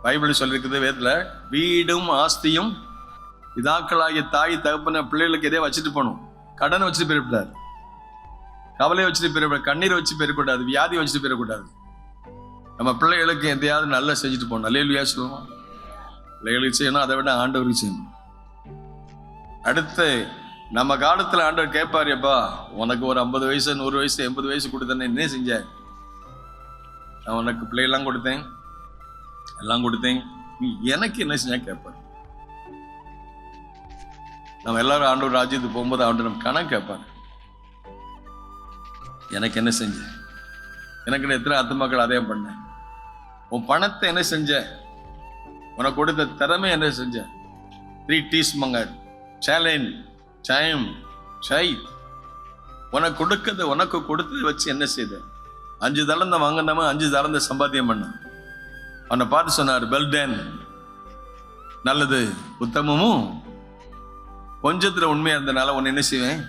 Bible சொல்லியிருக்குது வேதத்துல, வீடும் ஆஸ்தியும் பிதாக்களாகிய தாய் தகப்பன பிள்ளைகளுக்கு எதே வச்சுட்டு போகணும். கடனை வச்சுட்டு போயிடக்கூடாது, கவலையை வச்சுட்டு போயிடக்கூடாது, கண்ணீரை வச்சு போயிடக்கூடாது, வியாதி வச்சுட்டு போயிடக்கூடாது. நம்ம பிள்ளைகளுக்கு எதையாவது நல்லா செஞ்சுட்டு போகணும். அல்லேலூயா சொல்லுவோம். பிள்ளைகளுக்கு செய்யணும், அதை விட ஆண்டவருக்கு செய்யணும். அடுத்து நம்ம காலத்துல ஆண்டவர் கேட்பாரு, எப்பா உனக்கு ஒரு 50 வயசு 100 வயசு 80 வயசு கொடுத்தேன்னு என்ன செஞ்ச? நான் உனக்கு பிள்ளையெல்லாம் கொடுத்தேன், எல்லாம் கொடுத்தேன், நீ எனக்கு என்ன செஞ்சா கேட்பாரு. நம்ம எல்லாரும் ஆண்டவர் ராஜ்யத்துக்கு போகும்போது ஆண்டவர் நம்ம கணக்கு கேட்பாரு. எனக்கு என்ன செஞ்ச? எனக்கு எத்தனை ஆத்துமாக்கள் அதே பண்ண? உன் பணத்தை என்ன செஞ்ச? உனக்கு கொடுத்த திறமை என்ன செஞ்ச? 3 T's மங்க, சேலஞ்ச், டைம், சை. உனக்கு கொடுக்கறது, உனக்கு கொடுத்ததை வச்சு என்ன செய்த? 5 தளர்ந்த வாங்கினவன் 5 தளர்ந்த சம்பாத்தியம் பண்ண. அவனை பார்த்து சொன்னார், வெல்டன், நல்லது உத்தமமும் கொஞ்சத்துல உண்மையா இருந்தனால உன்னை என்ன செய்வேன்?